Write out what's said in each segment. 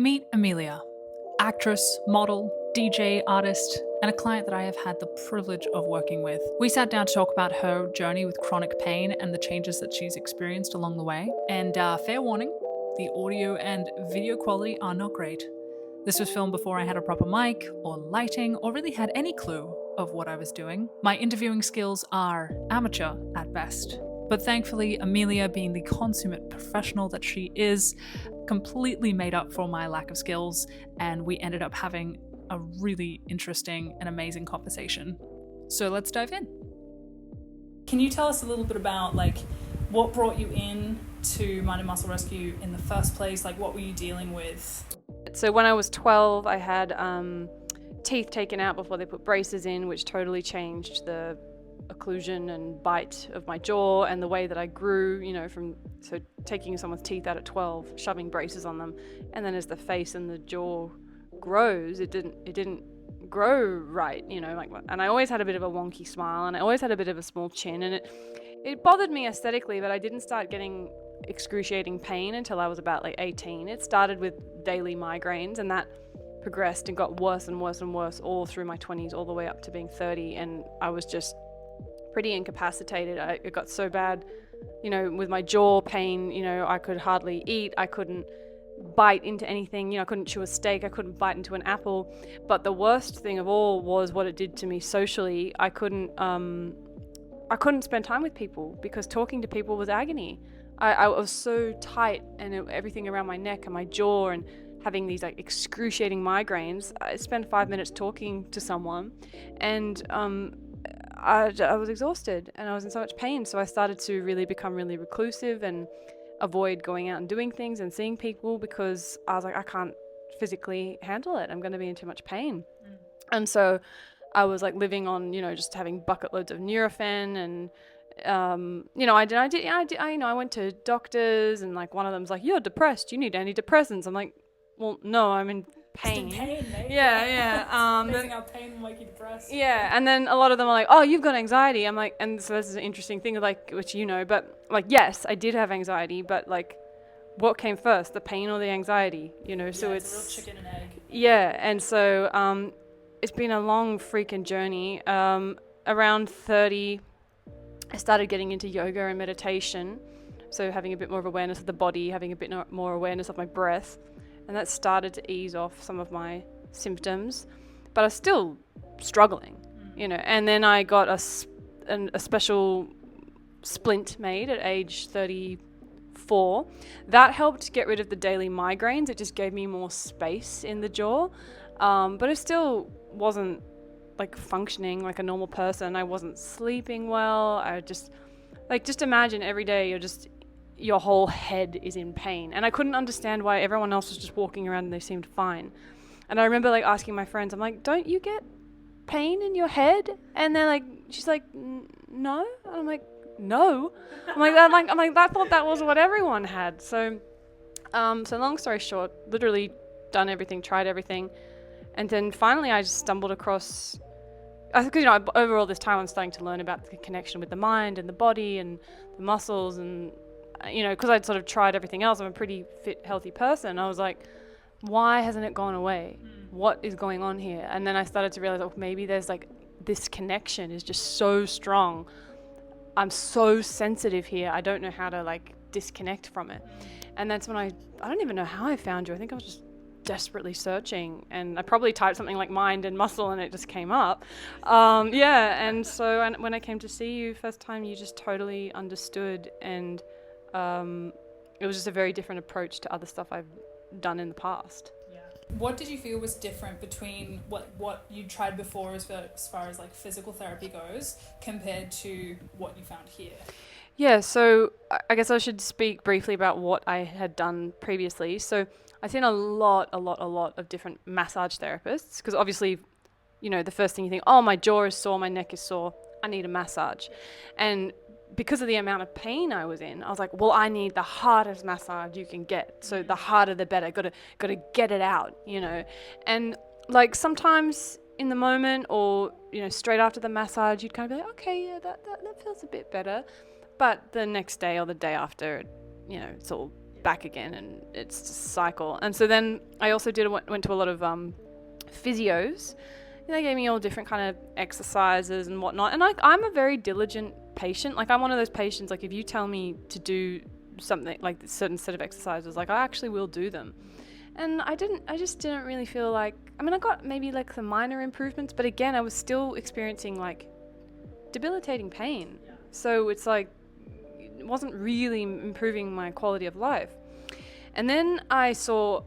Meet Amelia, actress, model, DJ, artist, and a client that I have had the privilege of working with. We sat down to talk about her journey with chronic pain and the changes that she's experienced along the way. And fair warning, the audio and video quality are not great. This was filmed before I had a proper mic or lighting or really had any clue of what I was doing. My interviewing skills are amateur at best. But thankfully, Amelia, being the consummate professional that she is, completely made up for my lack of skills, and we ended up having a really interesting and amazing conversation. So let's dive in. Can you tell us a little bit about what brought you in to Mind and Muscle Rescue in the first place? What were you dealing with? So when I was 12, I had teeth taken out before they put braces in, which totally changed the occlusion and bite of my jaw and the way that I grew, from taking someone's teeth out at 12, shoving braces on them, and then as the face and the jaw grows, it didn't grow right, and I always had a bit of a wonky smile, and I always had a bit of a small chin, and it bothered me aesthetically, but I didn't start getting excruciating pain until I was about 18. It started with daily migraines, and that progressed and got worse and worse and worse all through my 20s, all the way up to being 30, and I was just pretty incapacitated. It got so bad, with my jaw pain, I could hardly eat. I couldn't bite into anything, I couldn't chew a steak, I couldn't bite into an apple. But the worst thing of all was what it did to me socially. I couldn't spend time with people because talking to people was agony. I was so tight, and everything around my neck and my jaw, and having these excruciating migraines. I spent 5 minutes talking to someone, and I was exhausted and I was in so much pain. So I started to really become really reclusive and avoid going out and doing things and seeing people, because I was like, I can't physically handle it. I'm going to be in too much pain. And so I was living on, just having bucket loads of Nurofen, and I went to doctors, and one of them's like, you're depressed, you need antidepressants. I'm like, well, no, I'm in pain. Just in pain, mate. Yeah. Amazing how pain will make you depressed. Yeah, and then a lot of them are like, oh, you've got anxiety. I'm like, and so this is an interesting thing, which but yes, I did have anxiety, but what came first, the pain or the anxiety? So it's a real chicken and egg. Yeah, and so it's been a long freaking journey. Around 30, I started getting into yoga and meditation, so having a bit more of awareness of the body, having a bit more awareness of my breath, and that started to ease off some of my symptoms, but I was still struggling, and then I got a special splint made at age 34. That helped get rid of the daily migraines. It just gave me more space in the jaw, but it still wasn't functioning like a normal person. I wasn't sleeping well. I just imagine every day your whole head is in pain, and I couldn't understand why everyone else was just walking around and they seemed fine. And I remember asking my friends, I'm like, don't you get pain in your head? And they're like, she's like, no. And I'm like, no. I'm like, I thought that was what everyone had. So long story short, literally done everything, tried everything, and then finally I just stumbled across. Because over all this time I'm starting to learn about the connection with the mind and the body and the muscles, and because I'd sort of tried everything else. I'm a pretty fit, healthy person. I was like, why hasn't it gone away? What is going on here? And then I started to realize, maybe there's this connection is just so strong. I'm so sensitive here. I don't know how to disconnect from it. And that's when I don't even know how I found you. I think I was just desperately searching, and I probably typed something like mind and muscle, and it just came up. And so when I came to see you first time, you just totally understood, and it was just a very different approach to other stuff I've done in the past. Yeah. What did you feel was different between what you tried before as far as physical therapy goes compared to what you found here? Yeah, so I guess I should speak briefly about what I had done previously. So I've seen a lot of different massage therapists, because obviously, the first thing you think, oh, my jaw is sore, my neck is sore, I need a massage. And because of the amount of pain I was in, I was like, well, I need the hardest massage you can get. So the harder the better. Got to get it out, And sometimes in the moment, or straight after the massage, you'd kind of be like, okay, yeah, that feels a bit better. But the next day or the day after, it's all back again, and it's just a cycle. And so then I also went to a lot of physios, and they gave me all different kind of exercises and whatnot. And like, I'm a very diligent patient. Like, I'm one of those patients, like, if you tell me to do something, like a certain set of exercises, like, I actually will do them. And I just didn't really feel like, I mean, I got maybe like some minor improvements, but again, I was still experiencing like debilitating pain. So it's like, it wasn't really improving my quality of life. And then I saw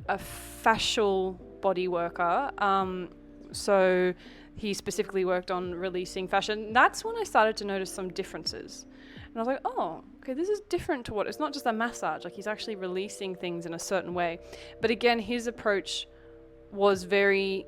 a fascial body worker. So he specifically worked on releasing fascia. And that's when I started to notice some differences. And I was like, oh, okay, this is different to what, it's not just a massage, like he's actually releasing things in a certain way. But again, his approach was very,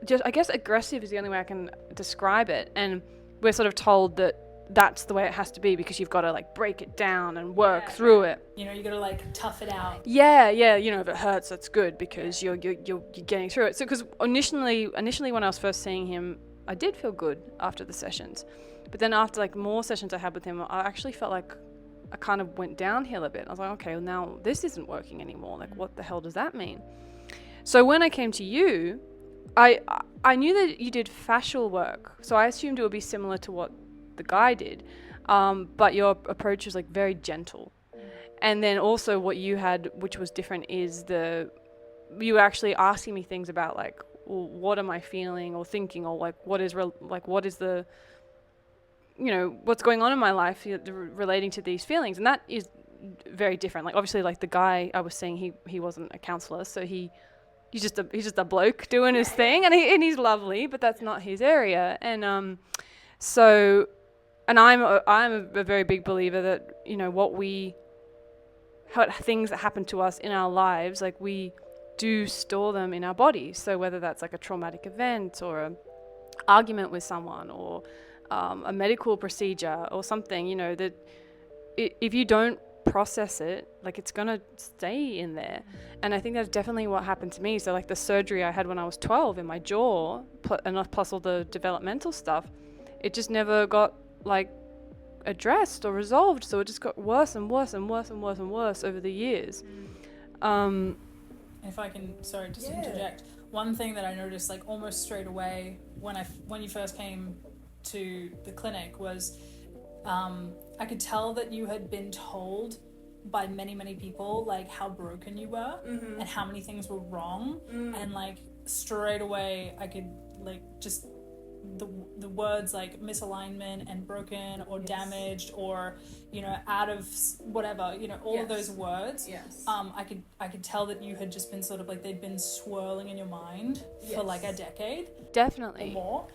just, I guess aggressive is the only way I can describe it. And we're sort of told that that's the way it has to be because you've got to like break it down and work through it. You know, you got to like tough it out. Yeah, you know, if it hurts, that's good because you're getting through it. So because initially when I was first seeing him, I did feel good after the sessions. But then after like more sessions I had with him, I actually felt like I kind of went downhill a bit. I was like, okay, well now this isn't working anymore. Like, what the hell does that mean? So when I came to you, I knew that you did fascial work. So I assumed it would be similar to what the guy did. But your approach was like very gentle. And then also what you had, which was different, is you were actually asking me things about like, well, what am I feeling or thinking, or like what is the, you know, what's going on in my life relating to these feelings. And that is very different. Like obviously like the guy I was seeing, he wasn't a counselor, so he's just a bloke doing his thing, and he's lovely, but that's not his area. And I'm a very big believer that, you know, things that happen to us in our lives, like we do store them in our bodies. So whether that's like a traumatic event or an argument with someone or a medical procedure or something, you know, that if you don't process it, like it's gonna stay in there. And I think that's definitely what happened to me. So like the surgery I had when I was 12 in my jaw, plus all the developmental stuff, it just never got like addressed or resolved. So it just got worse and worse and worse and worse and worse over the years. If I can, sorry, just interject. One thing that I noticed like almost straight away when you first came to the clinic was I could tell that you had been told by many people like how broken you were and how many things were wrong, and like straight away I could like just the words like misalignment and broken or damaged or, you know, out of whatever, you know, all of those words. I could tell that you had just been sort of like they'd been swirling in your mind for like a decade, definitely, or more.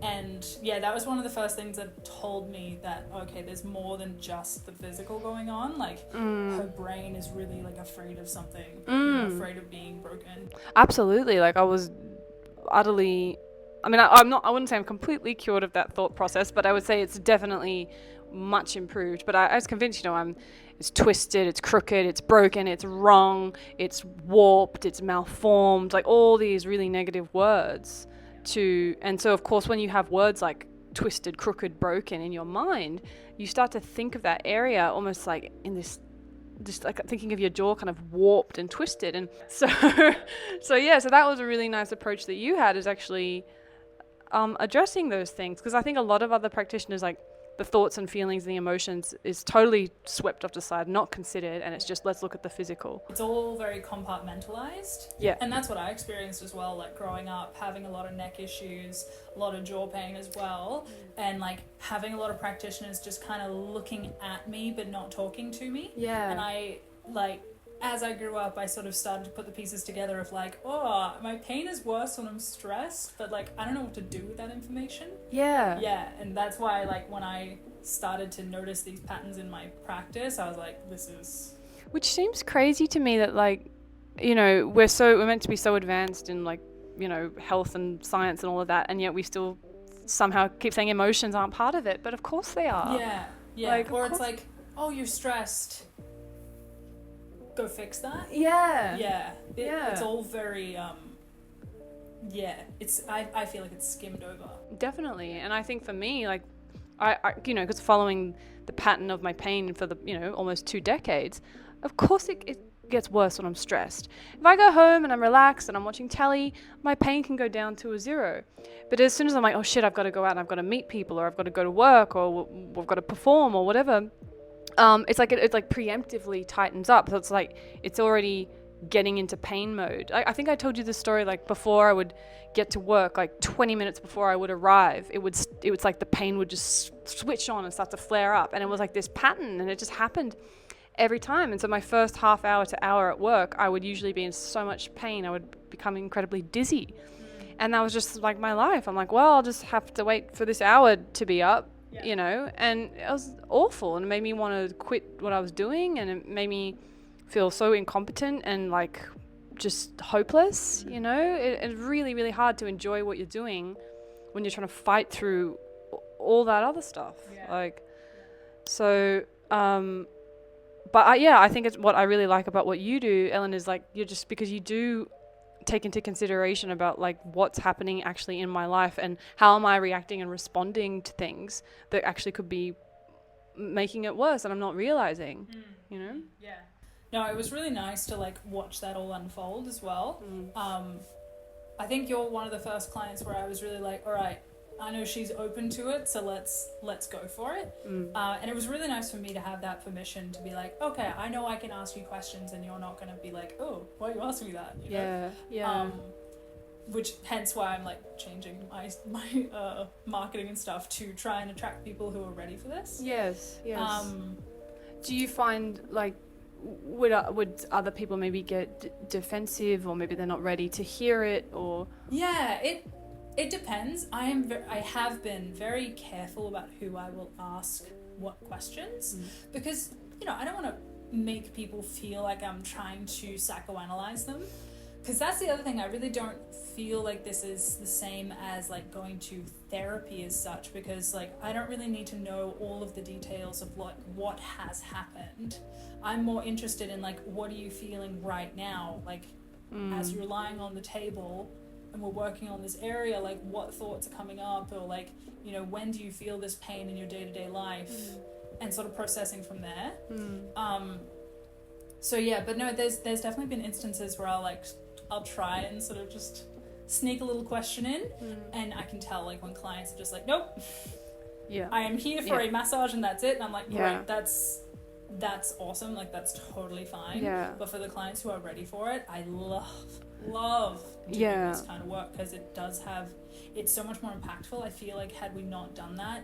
And yeah, that was one of the first things that told me that, okay, there's more than just the physical going on. Like her brain is really like afraid of something, you know, afraid of being broken. Absolutely. Like I was utterly, I mean, I wouldn't say I'm completely cured of that thought process, but I would say it's definitely much improved. But I was convinced, you know, it's twisted, it's crooked, it's broken, it's wrong, it's warped, it's malformed, like all these really negative words. And so of course when you have words like twisted, crooked, broken in your mind, you start to think of that area almost like in this, just like thinking of your jaw kind of warped and twisted. And so that was a really nice approach that you had, is actually addressing those things, because I think a lot of other practitioners, like the thoughts and feelings and the emotions is totally swept off the side, not considered, and it's just let's look at the physical. It's all very compartmentalized. Yeah. And that's what I experienced as well, like growing up, having a lot of neck issues, a lot of jaw pain as well, and like having a lot of practitioners just kind of looking at me but not talking to me. Yeah. And I like, as I grew up, I sort of started to put the pieces together of like, oh, my pain is worse when I'm stressed, but like I don't know what to do with that information. Yeah, and that's why like when I started to notice these patterns in my practice, I was like, this is... Which seems crazy to me that like, you know, we're meant to be so advanced in like, you know, health and science and all of that, and yet we still somehow keep saying emotions aren't part of it, but of course they are. Yeah, like, or it's like, oh, you're stressed, go fix that. It's all very I feel like it's skimmed over. Definitely. And I think for me, like I you know, because following the pattern of my pain for the, almost 2 decades, of course it gets worse when I'm stressed. If I go home and I'm relaxed and I'm watching telly, my pain can go down to a 0. But as soon as I'm like, oh shit, I've got to go out and I've got to meet people, or I've got to go to work, or we've got to perform or whatever, it's like it preemptively tightens up. So it's like it's already getting into pain mode. I think I told you this story, like before I would get to work, like 20 minutes before I would arrive, it was like the pain would just switch on and start to flare up, and it was like this pattern, and it just happened every time. And so my first half hour to hour at work, I would usually be in so much pain, I would become incredibly dizzy. And that was just like my life. I'm like, well, I'll just have to wait for this hour to be up, and it was awful, and it made me want to quit what I was doing, and it made me feel so incompetent and like just hopeless. It's really, really hard to enjoy what you're doing when you're trying to fight through all that other stuff. But I think it's what I really like about what you do, Ellen, is like you're just, because you do take into consideration about like what's happening actually in my life and how am I reacting and responding to things that actually could be making it worse and I'm not realizing, Yeah. No, it was really nice to like watch that all unfold as well. I think you're one of the first clients where I was really like, all right, I know she's open to it, so let's go for it. And it was really nice for me to have that permission to be like, okay, I know I can ask you questions and you're not going to be like, oh, why are you asking me that? Which hence why I'm like changing my marketing and stuff to try and attract people who are ready for this. Yes. Do you find like would other people maybe get defensive, or maybe they're not ready to hear it, or? Yeah, it depends. I have been very careful about who I will ask what questions, because I don't want to make people feel like I'm trying to psychoanalyze them, because that's the other thing. I really don't feel like this is the same as like going to therapy as such, because like I don't really need to know all of the details of like what has happened. I'm more interested in like, what are you feeling right now, like as you're lying on the table and we're working on this area, like what thoughts are coming up, or like when do you feel this pain in your day-to-day life, and sort of processing from there. So yeah, but no, there's definitely been instances where I'll try and sort of just sneak a little question in, and I can tell like when clients are just like, nope, I am here for a massage and that's it, and I'm like, great, that's awesome, like that's totally fine. But for the clients who are ready for it, I love doing this kind of work, because it's so much more impactful. I feel like had we not done that,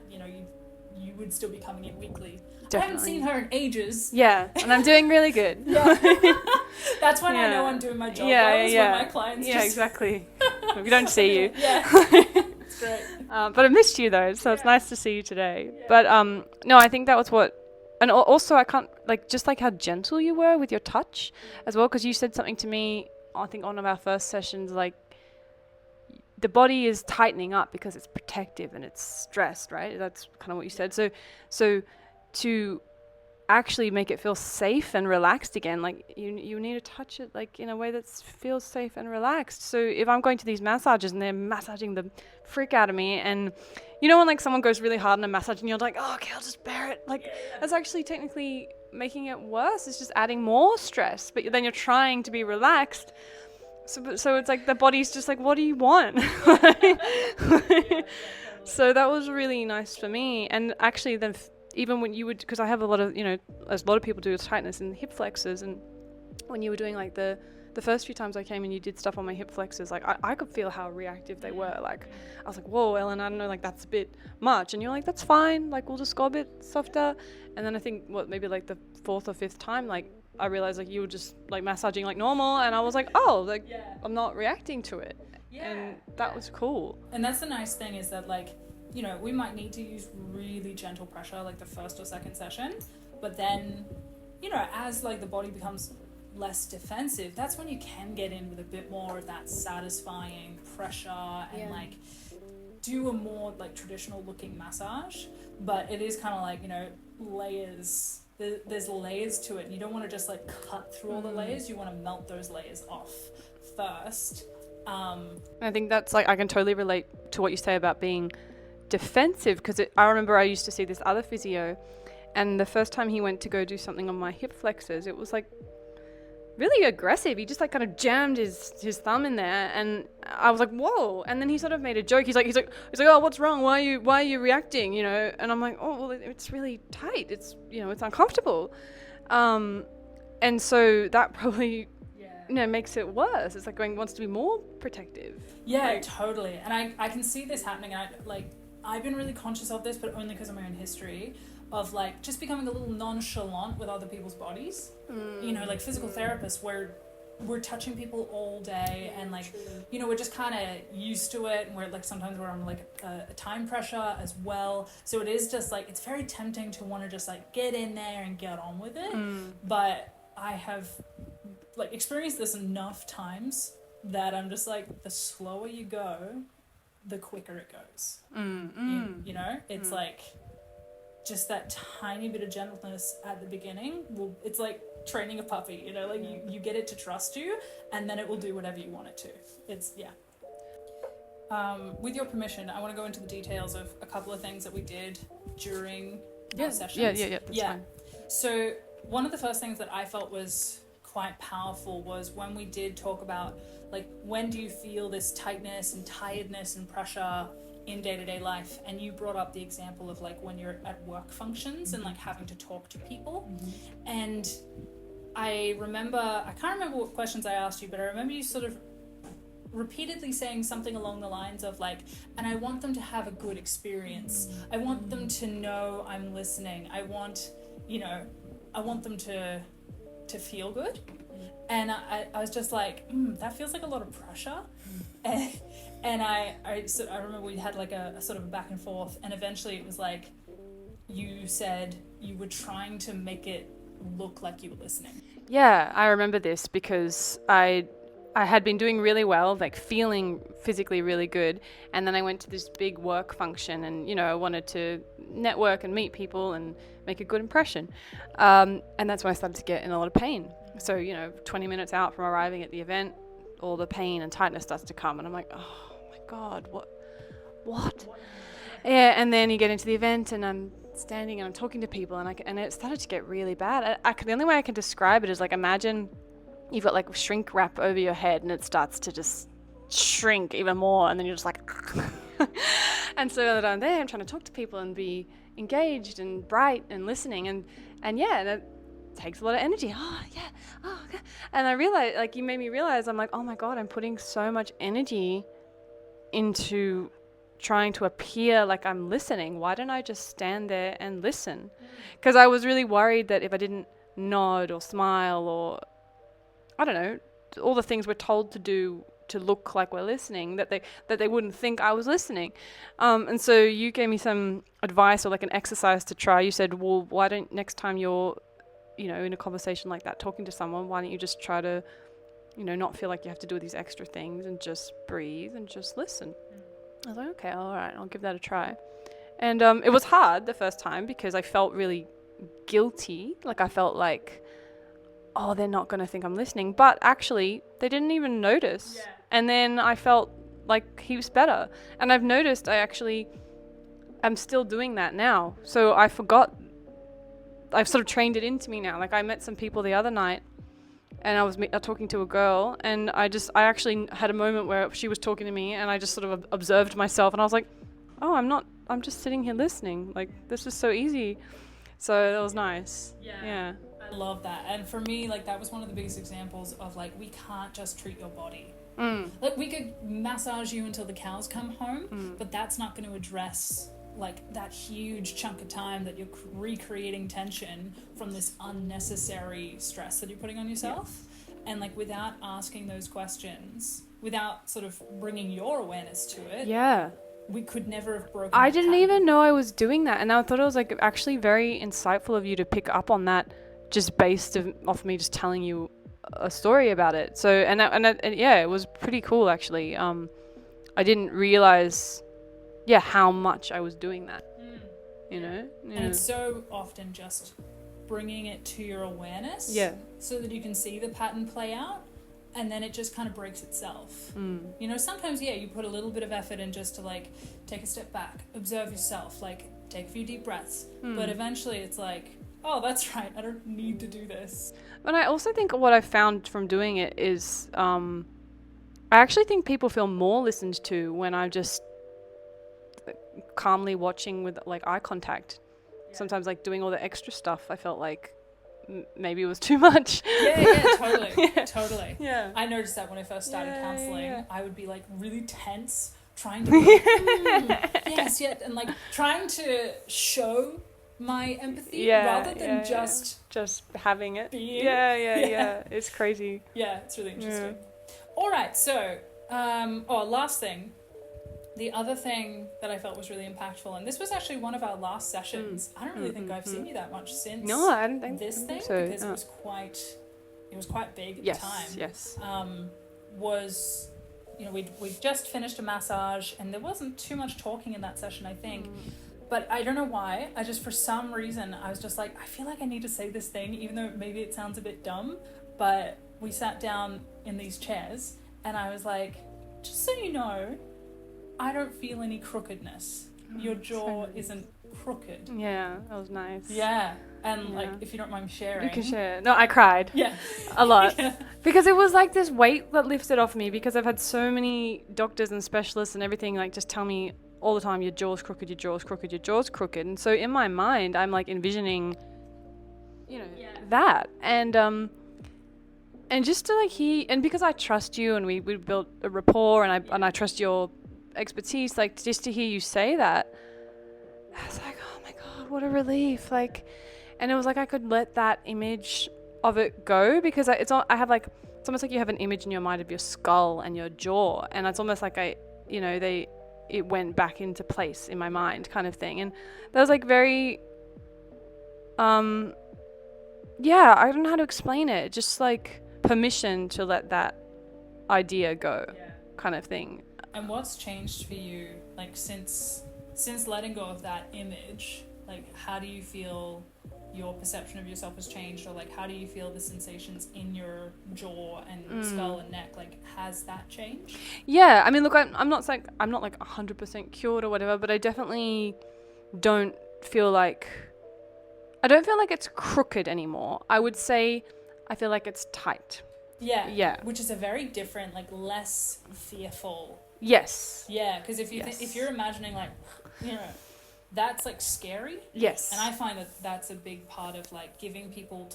you would still be coming in weekly. Definitely. I haven't seen her in ages. And I'm doing really good. That's when I know I'm doing my job well, is when my clients exactly. We don't see you. It's great. But I missed you though, so it's nice to see you today. But no, I think that was what, and also I can't, like, just like how gentle you were with your touch as well, because you said something to me, I think on one of our first sessions, like the body is tightening up because it's protective and it's stressed, right? That's kind of what you said. So to actually make it feel safe and relaxed again, like you need to touch it like in a way that feels safe and relaxed. So if I'm going to these massages and they're massaging the frick out of me, and when like someone goes really hard on a massage and you're like, oh, okay, I'll just bear it, like that's actually technically making it worse. It's just adding more stress, but then you're trying to be relaxed. So it's like the body's just like, what do you want? So that was really nice for me. And actually then even when you would, because I have a lot of, as a lot of people do, with tightness in the hip flexors, and when you were doing like the first few times I came and you did stuff on my hip flexors, like I could feel how reactive they were. Like I was like, whoa, Ellen, I don't know, like that's a bit much. And you're like, that's fine, like we'll just go a bit softer. And then I think maybe like the 4th or 5th time, like I realized like you were just like massaging like normal, and I was like, oh, like I'm not reacting to it. And that was cool. And that's the nice thing, is that like, we might need to use really gentle pressure like the first or second session, but then, as like the body becomes less defensive, that's when you can get in with a bit more of that satisfying pressure and like do a more like traditional looking massage. But it is kind of like, layers. There's layers to it, and you don't want to just like cut through all the layers. You want to melt those layers off first. I think that's like, I can totally relate to what you say about being defensive, because I remember I used to see this other physio, And the first time he went to go do something on my hip flexors, it was like really aggressive. He just like kind of jammed his thumb in there, and I was like, whoa. And then he sort of made a joke. He's like, oh, what's wrong? Why are you reacting? You know? And I'm like, oh, well, it's really tight. It's, you know, it's uncomfortable. And so that probably, you know, makes it worse. It's like wants to be more protective. Yeah, like, totally. And I can see this happening. I've been really conscious of this, but only because of my own history of like just becoming a little nonchalant with other people's bodies. You know, like physical therapists, we're touching people all day, and like, you know, we're just kind of used to it, and we're like, sometimes we're on like a time pressure as well. So it is just like, it's very tempting to want to just like get in there and get on with it. But I have like experienced this enough times that I'm just like, the slower you go, the quicker it goes. You know, it's like just that tiny bit of gentleness at the beginning. It's like training a puppy, you know, like you get it to trust you, and then it will do whatever you want it to. It's, yeah. With your permission, I want to go into the details of a couple of things that we did during our sessions. Yeah, that's fine. So one of the first things that I felt was quite powerful was when we did talk about, like, when do you feel this tightness and tiredness and pressure in day-to-day life, and you brought up the example of like when you're at work functions and like having to talk to people. And I can't remember what questions I asked you, but I remember you sort of repeatedly saying something along the lines of like, and I want them to have a good experience. I want them to know I'm listening. I want them to feel good. And I was just like, that feels like a lot of pressure. And I remember we had like a sort of a back and forth, and eventually it was like, you said you were trying to make it look like you were listening. Yeah, I remember this because I had been doing really well, like feeling physically really good, and then I went to this big work function, and you know, I wanted to network and meet people and make a good impression, and that's when I started to get in a lot of pain. So, you know, 20 minutes out from arriving at the event, all the pain and tightness starts to come, and I'm like, oh my God, what? Yeah, and then you get into the event, and I'm standing and I'm talking to people, and it started to get really bad. The only way I can describe it is like, imagine you've got like shrink wrap over your head, and it starts to just shrink even more, and then you're just like, and so that I'm there, I'm trying to talk to people and be engaged and bright and listening, and yeah, that takes a lot of energy. Okay. And I realized, like, you made me realize, I'm like, oh my God, I'm putting so much energy into trying to appear like I'm listening. Why don't I just stand there and listen? Because I was really worried that if I didn't nod or smile or, I don't know, all the things we're told to do to look like we're listening, that they wouldn't think I was listening. And so you gave me some advice or like an exercise to try. You said, well, why don't next time you're, you know, in a conversation like that, talking to someone, why don't you just try to, you know, not feel like you have to do these extra things and just breathe and just listen. I was like, okay, all right, I'll give that a try. And it was hard the first time because I felt really guilty. Like I felt like, oh, they're not going to think I'm listening. But actually, they didn't even notice. Yeah. And then I felt like heaps better. And I've noticed I'm still doing that now. So I've sort of trained it into me now. Like I met some people the other night, and I was talking to a girl, and I actually had a moment where she was talking to me, and I just sort of observed myself, and I was like, oh, I'm just sitting here listening. Like, this is so easy. So that was nice. Yeah. I love that. And for me, like, that was one of the biggest examples of like, we can't just treat your body. Like, we could massage you until the cows come home, but that's not going to address like that huge chunk of time that you're recreating tension from this unnecessary stress that you're putting on yourself. And like, without asking those questions, without sort of bringing your awareness to it, we could never have broken. I didn't even know I was doing that, and I thought it was like actually very insightful of you to pick up on that, just based off me just telling you a story about it. So and yeah, it was pretty cool actually. I didn't realize how much I was doing that, you know? Yeah. And it's so often just bringing it to your awareness so that you can see the pattern play out, and then it just kind of breaks itself. You know, sometimes, you put a little bit of effort in just to like take a step back, observe yourself, like take a few deep breaths. But eventually it's like, oh, that's right, I don't need to do this. But I also think what I found from doing it is I actually think people feel more listened to when I'm just calmly watching with like eye contact. Sometimes like doing all the extra stuff, I felt like maybe it was too much. Yeah, totally. Totally. Yeah. I noticed that when I first started counseling, yeah. I would be like really tense, trying to be like, yes, and like trying to show my empathy rather than just having it. Being. Yeah. It's crazy. Yeah, it's really interesting. All right, so last thing. The other thing that I felt was really impactful, and this was actually one of our last sessions. I don't really think I've seen you that much since. No, I didn't think this thing so. Because it was quite big at the time. Yes. Was, we'd just finished a massage, and there wasn't too much talking in that session, I think. But I don't know why. I just, for some reason, I was just like, I feel like I need to say this thing, even though maybe it sounds a bit dumb. But we sat down in these chairs, and I was like, just so you know, I don't feel any crookedness. Your jaw isn't crooked. Yeah, that was nice. Yeah. And like, if you don't mind sharing. You can share. No, I cried. Yeah. A lot. Because it was like this weight that lifted off me, because I've had so many doctors and specialists and everything like just tell me all the time, your jaw's crooked, your jaw's crooked, your jaw's crooked. And so in my mind, I'm like envisioning, that. And just to like hear, and because I trust you and we built a rapport, and I trust your expertise, like just to hear you say that, I was like, oh my god, what a relief. Like, and it was like I could let that image of it go, because it's almost like you have an image in your mind of your skull and your jaw, and it's almost like it went back into place in my mind, kind of thing. And that was like very I don't know how to explain it, just like permission to let that idea go, kind of thing. And what's changed for you, like, since letting go of that image? Like, how do you feel your perception of yourself has changed? Or, like, how do you feel the sensations in your jaw and skull and neck? Like, has that changed? Yeah, I mean, look, I'm not like 100% cured or whatever, but I definitely don't feel like it's crooked anymore. I would say I feel like it's tight. Yeah. Which is a very different, like, less fearful. Yes. Yeah, because if you're imagining, like, that's like scary. Yes. And I find that that's a big part of like giving people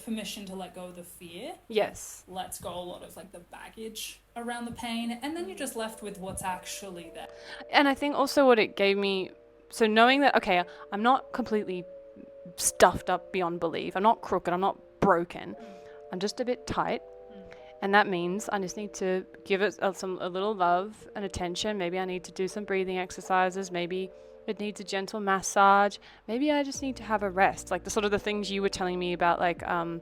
permission to let go of the fear. Yes. Lets go a lot of like the baggage around the pain, and then you're just left with what's actually there. And I think also what it gave me, so knowing that, okay, I'm not completely stuffed up beyond belief, I'm not crooked, I'm not broken, I'm just a bit tight. And that means I just need to give it a little love and attention. Maybe I need to do some breathing exercises. Maybe it needs a gentle massage. Maybe I just need to have a rest. Like the sort of the things you were telling me about, like, I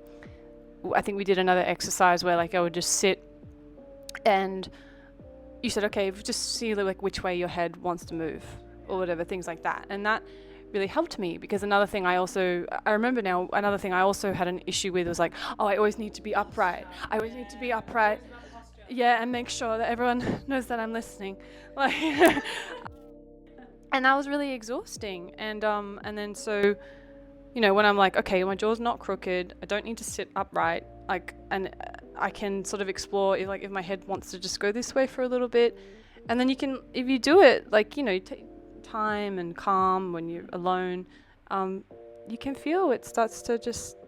think we did another exercise where like I would just sit and you said, okay, just see like which way your head wants to move or whatever, things like that. And that really helped me, because another thing I also had an issue with was like, I always need to be upright. Yeah, and make sure that everyone knows that I'm listening. Like, and that was really exhausting. And then so, when I'm like, okay, my jaw's not crooked, I don't need to sit upright, like, and I can sort of explore if my head wants to just go this way for a little bit, and then you can, if you do it, like, take time and calm when you're alone, you can feel it starts to just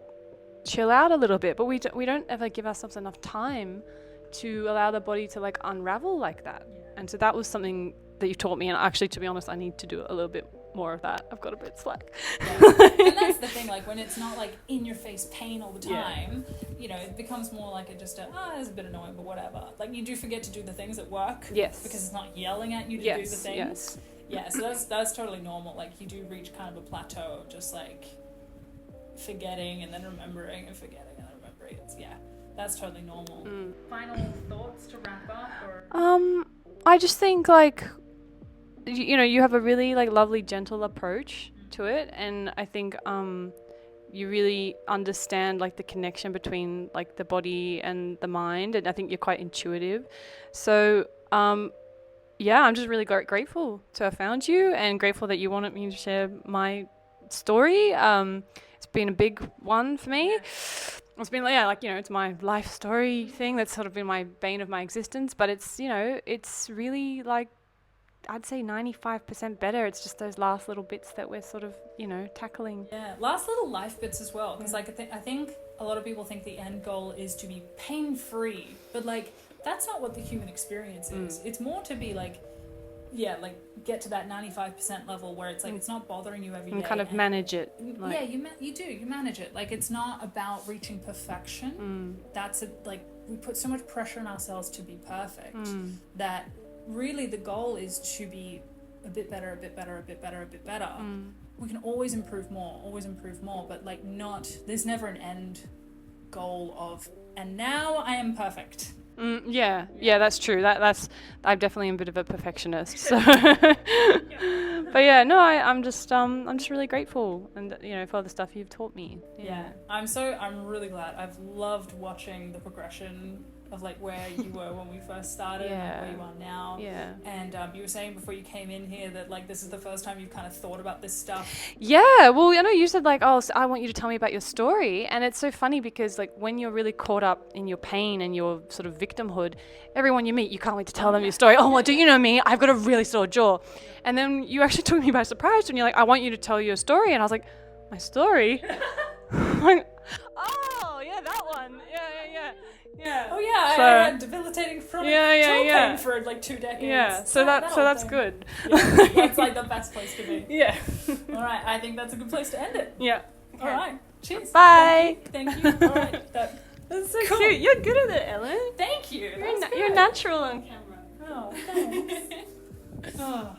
chill out a little bit. But we don't ever give ourselves enough time to allow the body to like unravel like that. And so that was something that you taught me, and actually, to be honest, I need to do a little bit more of that. I've got a bit slack. And that's the thing, like when it's not like in your face pain all the time, it becomes more like it's a bit annoying, but whatever. Like you do forget to do the things at work. Yes. Because it's not yelling at you to do the things. Yes. Yeah, so that's totally normal. Like you do reach kind of a plateau of just like forgetting and then remembering and forgetting and then remembering. That's totally normal. Final thoughts to wrap up, or? I just think like, you have a really like lovely, gentle approach to it, and I think you really understand like the connection between like the body and the mind, and I think you're quite intuitive. So yeah, I'm just really grateful to have found you, and grateful that you wanted me to share my story. It's been a big one for me. It's been, it's my life story thing that's sort of been my bane of my existence, but it's, it's really like, I'd say 95% better. It's just those last little bits that we're sort of, tackling. Yeah, last little life bits as well. Because I think a lot of people think the end goal is to be pain-free, but like that's not what the human experience is. It's more to be like, get to that 95% level where it's like it's not bothering you every day. And kind of manage it. You manage it. Like it's not about reaching perfection. That's we put so much pressure on ourselves to be perfect that really the goal is to be a bit better, a bit better, a bit better, a bit better. We can always improve more, but like there's never an end goal of, and now I am perfect. Yeah, that's true. I'm definitely a bit of a perfectionist. So. But yeah, no, I'm just really grateful, and for all the stuff you've taught me. Yeah, I'm really glad. I've loved watching the progression of like where you were when we first started and where you are now. Yeah. And you were saying before you came in here that like this is the first time you've kind of thought about this stuff. Yeah, well, I know you said like, oh, so I want you to tell me about your story, and it's so funny because like when you're really caught up in your pain and your sort of victimhood, everyone you meet, you can't wait to tell them your story. Oh, well, do you know me? I've got a really sore jaw. And then you actually took me by surprise and you're like, I want you to tell your story. And I was like, my story? Like, oh, yeah, that one. Yeah. Oh yeah, I had debilitating chronic jaw pain for like 2 decades. Yeah, so that's good. Yeah, that's like the best place to be. Yeah. All right, I think that's a good place to end it. Yeah. Okay. All right, cheers. Bye. Thank you. All right, that's so cool. Cute. You're good at it, Ellen. Thank you. You're natural on camera. Oh, thanks. Oh.